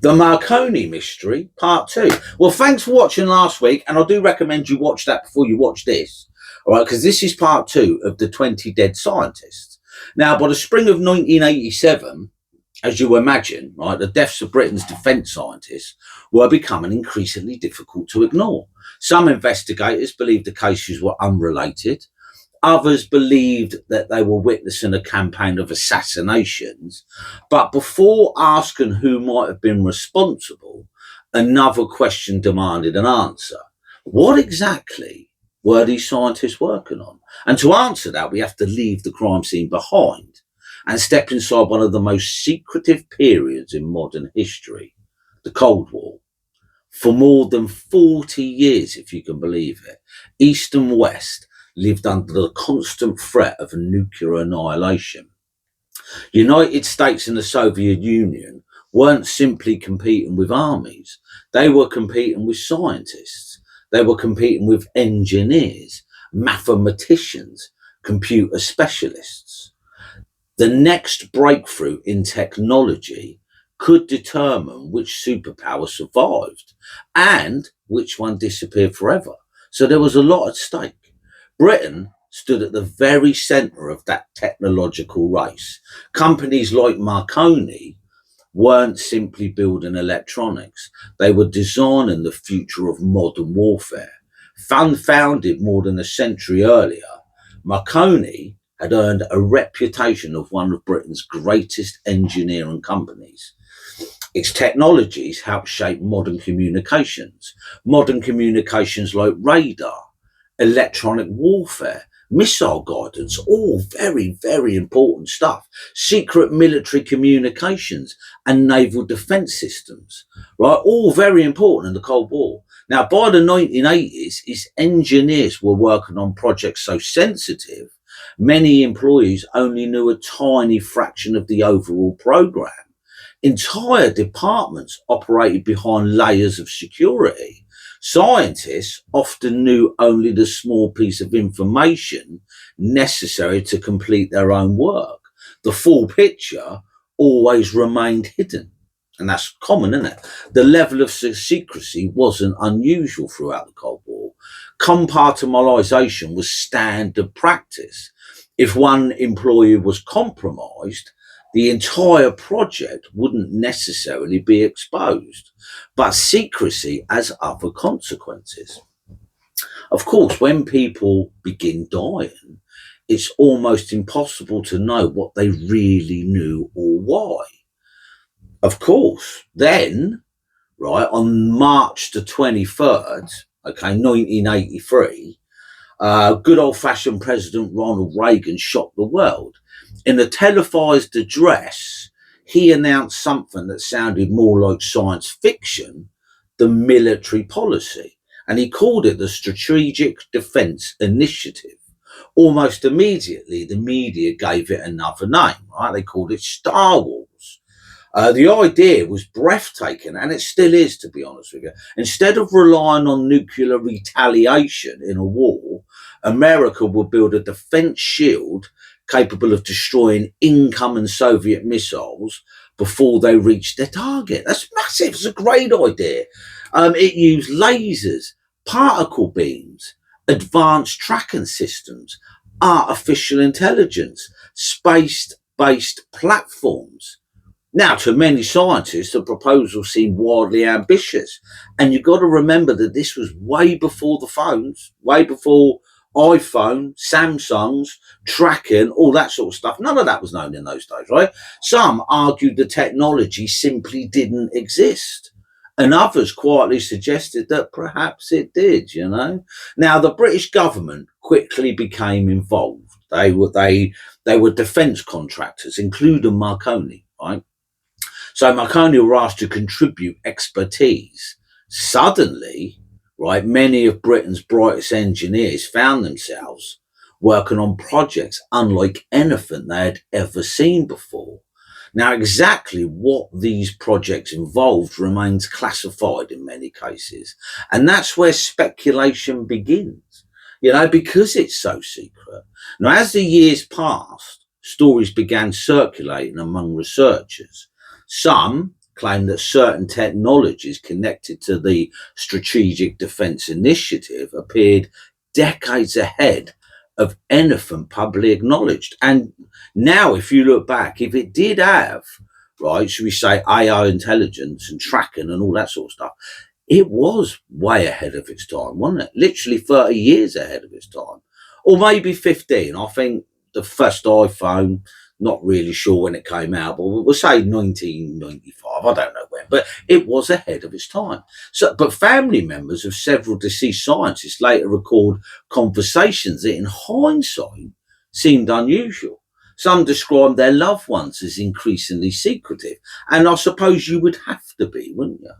The Marconi Mystery, Part 2. Well, thanks for watching last week, and I do recommend you watch that before you watch this, all right, because this is Part 2 of the 20 Dead Scientists. Now, by the spring of 1987, as you imagine, right, the deaths of Britain's defence scientists were becoming increasingly difficult to ignore. Some investigators believed the cases were unrelated. Others believed that they were witnessing a campaign of assassinations. But before asking who might have been responsible, another question demanded an answer. What exactly were these scientists working on? And to answer that, we have to leave the crime scene behind and step inside one of the most secretive periods in modern history, the Cold War. For more than 40 years, if you can believe it, East and West lived under the constant threat of nuclear annihilation. United States and the Soviet Union weren't simply competing with armies. They were competing with scientists. They were competing with engineers, mathematicians, computer specialists. The next breakthrough in technology could determine which superpower survived and which one disappeared forever. So there was a lot at stake. Britain stood at the very centre of that technological race. Companies like Marconi weren't simply building electronics. They were designing the future of modern warfare. Founded more than a century earlier, Marconi had earned a reputation of one of Britain's greatest engineering companies. Its technologies helped shape modern communications like radar, electronic warfare, missile guidance, all very, very important stuff. Secret military communications and naval defence systems, right? All very important in the Cold War. Now, by the 1980s, its engineers were working on projects so sensitive, many employees only knew a tiny fraction of the overall program. Entire departments operated behind layers of security. Scientists often knew only the small piece of information necessary to complete their own work. The full picture always remained hidden. And that's common, isn't it? The level of secrecy wasn't unusual throughout the Cold War. Compartmentalisation was standard practice. If one employee was compromised, the entire project wouldn't necessarily be exposed, but secrecy has other consequences. Of course, when people begin dying, it's almost impossible to know what they really knew or why. Of course, then, right, on March the 23rd, 1983, good old-fashioned President Ronald Reagan shocked the world. In a televised address, he announced something that sounded more like science fiction than military policy, and he called it the Strategic Defence Initiative. Almost immediately, the media gave it another name, right? They called it Star Wars. The idea was breathtaking, and it still is, to be honest with you. Instead of relying on nuclear retaliation in a war, America would build a defence shield capable of destroying incoming Soviet missiles before they reached their target. That's massive. It's a great idea. It used lasers, particle beams, advanced tracking systems, artificial intelligence, space-based platforms. Now, to many scientists, the proposal seemed wildly ambitious. And you've got to remember that this was way before the phones, way before iPhone, Samsungs, tracking, all that sort of stuff. None of that was known in those days, right? Some argued the technology simply didn't exist. And others quietly suggested that perhaps it did, you know. Now, the British government quickly became involved. They were defence contractors, including Marconi, right? So Marconi were asked to contribute expertise. Suddenly, right, many of Britain's brightest engineers found themselves working on projects unlike anything they had ever seen before. Now, exactly what these projects involved remains classified in many cases. And that's where speculation begins, you know, because it's so secret. Now, as the years passed, stories began circulating among researchers. Some claimed that certain technologies connected to the Strategic Defence Initiative appeared decades ahead of anything publicly acknowledged. And now, if you look back, if it did have, right, should we say, AI intelligence and tracking and all that sort of stuff, it was way ahead of its time, wasn't it? Literally 30 years ahead of its time, or maybe 15. I think the first iPhone, not really sure when it came out, but we'll say 1995. I don't know when, but it was ahead of its time. So, but family members of several deceased scientists later record conversations that, in hindsight, seemed unusual. Some described their loved ones as increasingly secretive, and I suppose you would have to be, wouldn't you?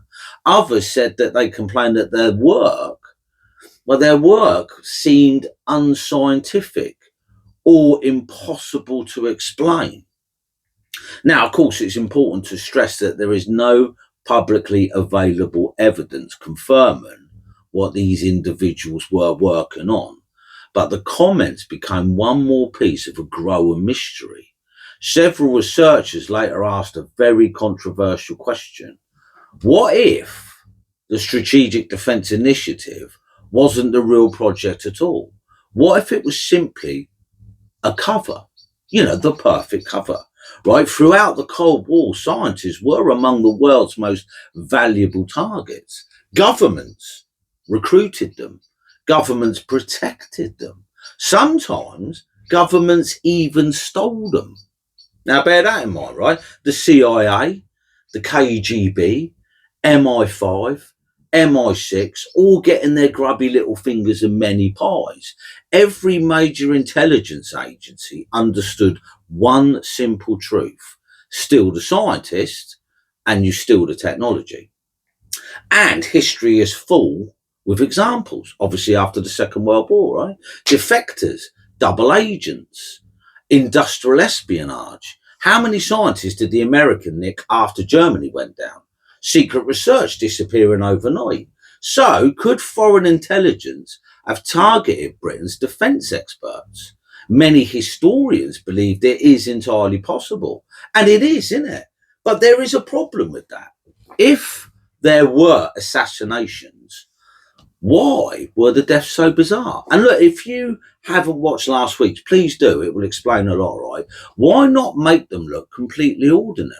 Others said that they complained that their work seemed unscientific or impossible to explain. Now, of course, it's important to stress that there is no publicly available evidence confirming what these individuals were working on, but the comments became one more piece of a growing mystery. Several researchers later asked a very controversial question. What if the Strategic Defence Initiative wasn't the real project at all? What if it was simply a cover, the perfect cover, right? Throughout the Cold War, scientists were among the world's most valuable targets. Governments recruited them. Governments protected them. Sometimes governments even stole them. Now, bear that in mind, right? The CIA, the KGB, MI5, MI6, all getting their grubby little fingers in many pies. Every major intelligence agency understood one simple truth: steal the scientist and you steal the technology. And history is full with examples, obviously after the Second World War, right? Defectors, double agents, industrial espionage. How many scientists did the American nick after Germany went down? Secret research disappearing overnight. So, could foreign intelligence have targeted Britain's defence experts? Many historians believe it is entirely possible. And it is, isn't it? But there is a problem with that. If there were assassinations, why were the deaths so bizarre? And look, if you haven't watched last week's, please do. It will explain a lot, right? Why not make them look completely ordinary?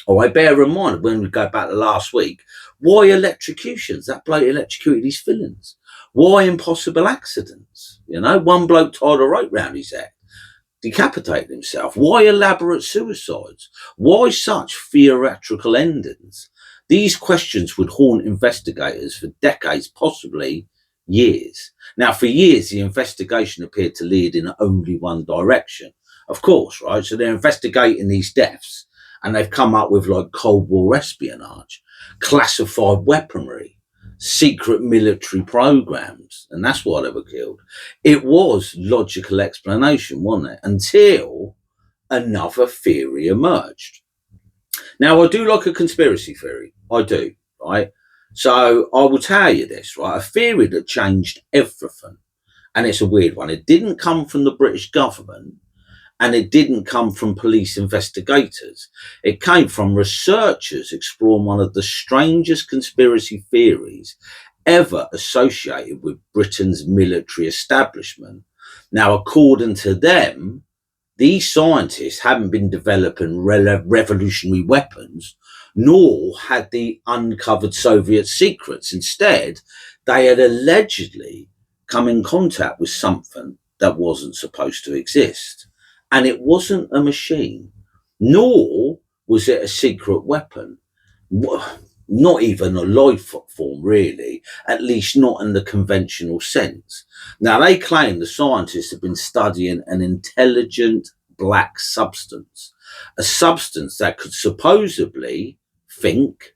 All right, bear in mind, when we go back to last week, why electrocutions? That bloke electrocuted his fillings. Why impossible accidents? One bloke tied a rope round his neck, decapitated himself. Why elaborate suicides? Why such theatrical endings? These questions would haunt investigators for decades, possibly years. Now, for years, the investigation appeared to lead in only one direction. Of course, right? So they're investigating these deaths, and they've come up with like Cold War espionage, classified weaponry, secret military programs, and that's why they were killed. It was logical explanation, wasn't it? Until another theory emerged. Now, I do like a conspiracy theory. I do, right? So I will tell you this, right? A theory that changed everything. And it's a weird one. It didn't come from the British government, and it didn't come from police investigators. It came from researchers exploring one of the strangest conspiracy theories ever associated with Britain's military establishment. Now, according to them, these scientists hadn't been developing revolutionary weapons, nor had they uncovered Soviet secrets. Instead, they had allegedly come in contact with something that wasn't supposed to exist. And it wasn't a machine, nor was it a secret weapon. Not even a life form, really, at least not in the conventional sense. Now, they claim the scientists have been studying an intelligent black substance, a substance that could supposedly think,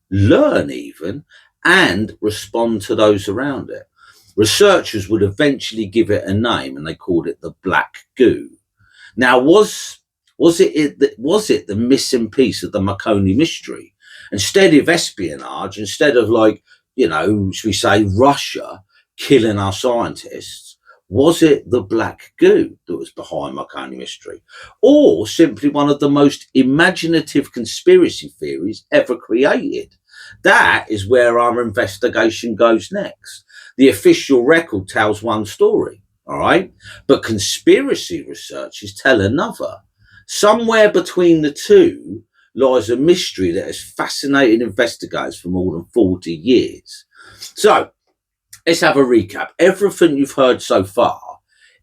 learn even, and respond to those around it. Researchers would eventually give it a name, and they called it the black goo. Now, was it the missing piece of the Marconi mystery? Instead of espionage, instead of should we say Russia killing our scientists, Was it the black goo that was behind Marconi mystery, or simply one of the most imaginative conspiracy theories ever created? That is where our investigation goes next. The official record tells one story, all right, but conspiracy researchers tell another. Somewhere between the two lies a mystery that has fascinated investigators for more than 40 years. So, let's have a recap. Everything you've heard so far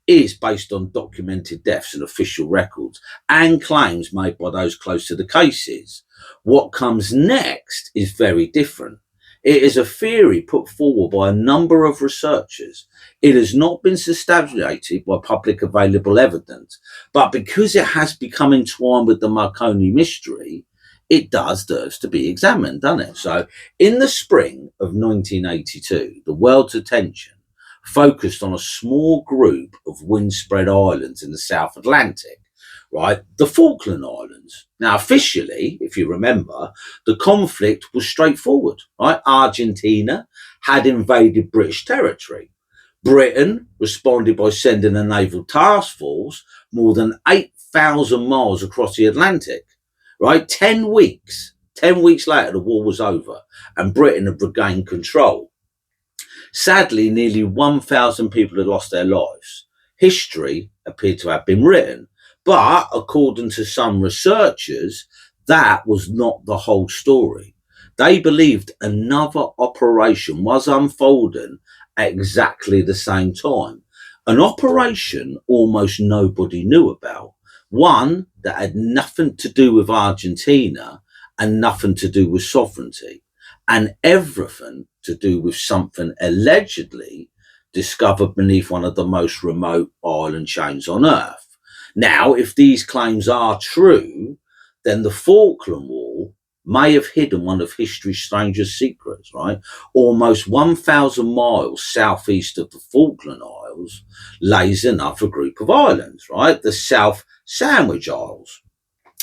is based on documented deaths and official records and claims made by those close to the cases. What comes next is very different. It is a theory put forward by a number of researchers. It has not been substantiated by public available evidence, but because it has become entwined with the Marconi mystery, it does deserve to be examined, doesn't it? So, in the spring of 1982, the world's attention focused on a small group of windspread islands in the South Atlantic, right? The Falkland Islands. Now, officially, if you remember, the conflict was straightforward, right? Argentina had invaded British territory. Britain responded by sending a naval task force more than 8,000 miles across the Atlantic, right? 10 weeks. 10 weeks later, the war was over and Britain had regained control. Sadly, nearly 1,000 people had lost their lives. History appeared to have been written, but according to some researchers, that was not the whole story. They believed another operation was unfolding at exactly the same time. An operation almost nobody knew about. One that had nothing to do with Argentina and nothing to do with sovereignty, and everything to do with something allegedly discovered beneath one of the most remote island chains on Earth. Now, if these claims are true, then the Falkland War may have hidden one of history's strangest secrets, right? Almost 1,000 miles southeast of the Falkland Isles lays another group of islands, right? The South Sandwich Isles.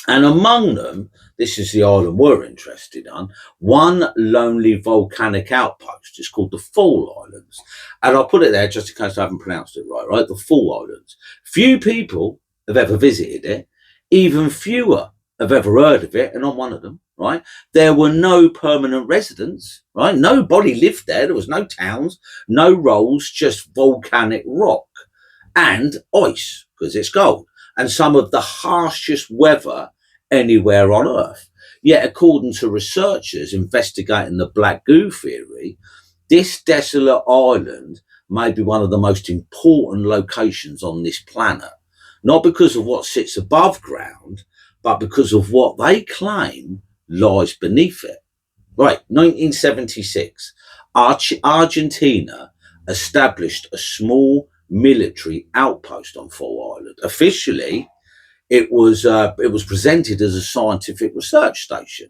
And among them, this is the island we're interested in, one lonely volcanic outpost. It's called the Thule Islands. And I'll put it there just in case I haven't pronounced it right? The Thule Islands. Few people have ever visited it. Even fewer have ever heard of it. And I'm one of them, right? There were no permanent residents, right? Nobody lived there. There was no towns, no roads, just volcanic rock and ice because it's cold. And some of the harshest weather anywhere on Earth. Yet, according to researchers investigating the black goo theory, this desolate island may be one of the most important locations on this planet, not because of what sits above ground, but because of what they claim lies beneath it. Right, 1976, Argentina established a small military outpost on Thule Island. Officially, it was presented as a scientific research station.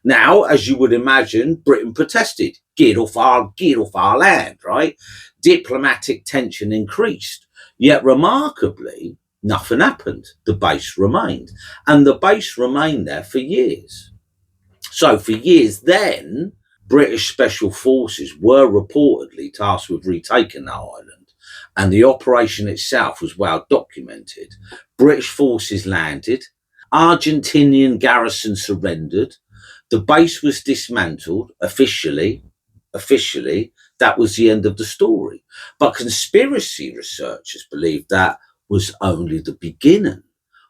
Now, as you would imagine, Britain protested. Get off our land, right? Diplomatic tension increased. Yet remarkably, nothing happened. The base remained. And the base remained there for years. So for years then, British special forces were reportedly tasked with retaking that island. And the operation itself was well documented. British forces landed, Argentinian garrison surrendered, the base was dismantled officially. Officially, that was the end of the story. But conspiracy researchers believe that was only the beginning.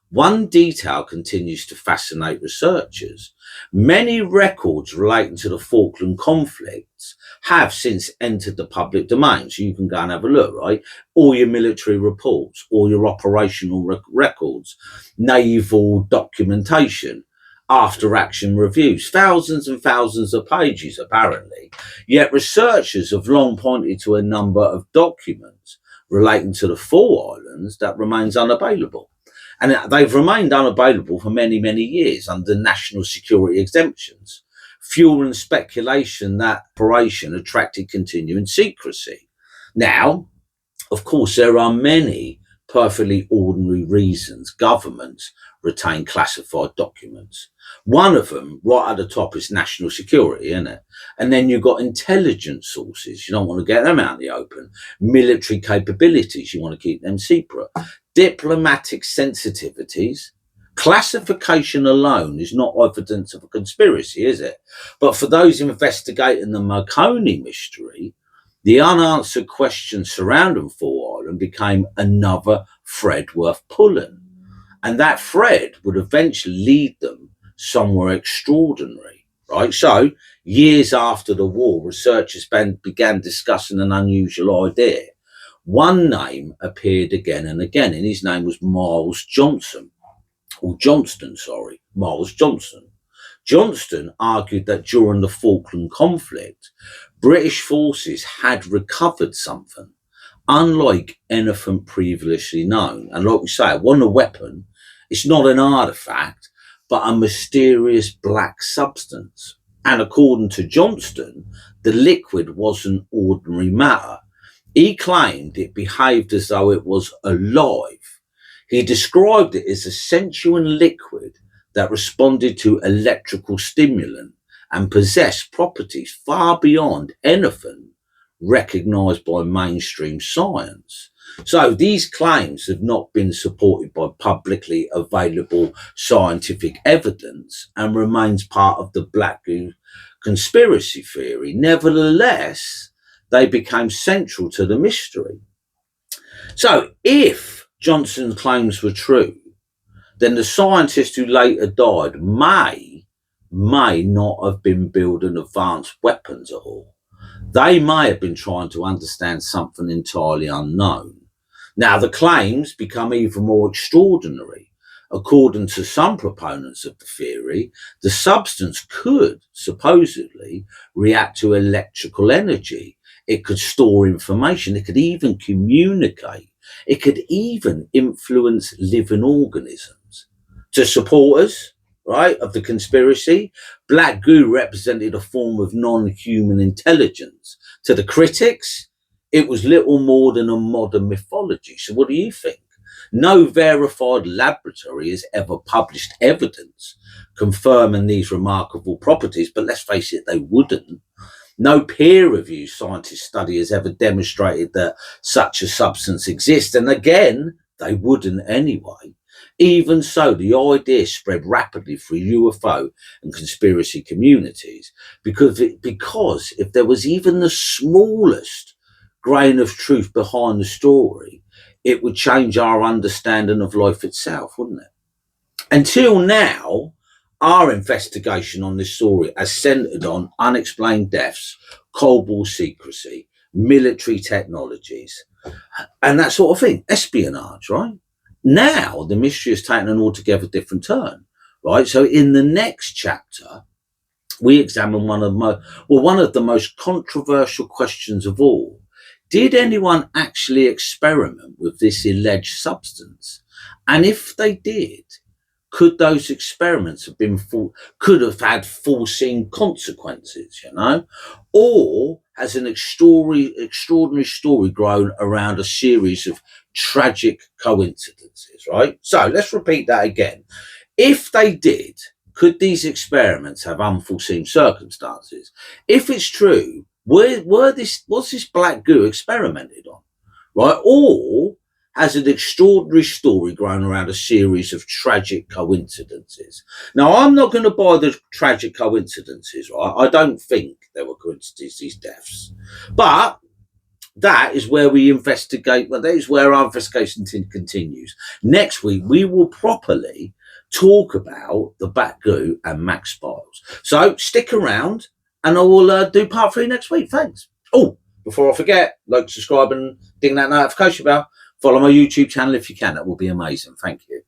One detail continues to fascinate researchers. Many records relating to the Falkland conflicts have since entered the public domain, so you can go and have a look, right? All your military reports, all your operational records, naval documentation, after action reviews, thousands and thousands of pages, apparently. Yet researchers have long pointed to a number of documents relating to the Thule Islands that remains unavailable. And they've remained unavailable for many, many years under national security exemptions, fueling speculation that operation attracted continuing secrecy. Now, of course, there are many perfectly ordinary reasons governments retain classified documents. One of them, right at the top, is national security, isn't it? And then you've got intelligence sources. You don't want to get them out in the open. Military capabilities, you want to keep them secret. Diplomatic sensitivities. Classification alone is not evidence of a conspiracy, is it? But for those investigating the Marconi mystery, the unanswered questions surrounding Thule Island became another thread worth pulling. And that thread would eventually lead them somewhere extraordinary, right? So, years after the war, researchers began discussing an unusual idea. One name appeared again and again, and his name was Miles Johnston. Johnston argued that during the Falkland conflict, British forces had recovered something, unlike anything previously known. And like we say, it wasn't a weapon, it's not an artifact, but a mysterious black substance. And according to Johnston, the liquid wasn't ordinary matter. He claimed it behaved as though it was alive. He described it as a sensual liquid that responded to electrical stimulant and possessed properties far beyond anything recognised by mainstream science. So these claims have not been supported by publicly available scientific evidence and remains part of the Black Goo conspiracy theory. Nevertheless, they became central to the mystery. So if Johnson's claims were true, then the scientist who later died may not have been building advanced weapons at all. They may have been trying to understand something entirely unknown. Now, the claims become even more extraordinary. According to some proponents of the theory, the substance could supposedly react to electrical energy. It could store information. It could even communicate. It could even influence living organisms. To supporters, right, of the conspiracy, black goo represented a form of non-human intelligence. To the critics, it was little more than a modern mythology. So what do you think? No verified laboratory has ever published evidence confirming these remarkable properties, but let's face it, they wouldn't. No peer-reviewed scientist study has ever demonstrated that such a substance exists, and again, they wouldn't anyway. Even so, the idea spread rapidly through UFO and conspiracy communities because if there was even the smallest grain of truth behind the story, it would change our understanding of life itself, wouldn't it? Until now, our investigation on this story has centered on unexplained deaths, Cold War secrecy, military technologies, and that sort of thing, espionage, right? Now, the mystery has taken an altogether different turn, right? So in the next chapter, we examine one of the most controversial questions of all. Did anyone actually experiment with this alleged substance? And if they did, could those experiments have could have had foreseen consequences, you know? Or has an extraordinary story grown around a series of tragic coincidences, right? So let's repeat that again. If they did, could these experiments have unforeseen circumstances? If it's true, was this black goo experimented on, right? Or has an extraordinary story grown around a series of tragic coincidences? Now, I'm not going to buy the tragic coincidences, right? I don't think there were coincidences, these deaths. But that is where we investigate. Well, that is where our investigation continues. Next week, we will properly talk about the Black Goo and Max Spiers. So stick around and I will do part 3 next week. Thanks. Oh, before I forget, like, subscribe and ding that notification bell. Follow my YouTube channel if you can. That will be amazing. Thank you.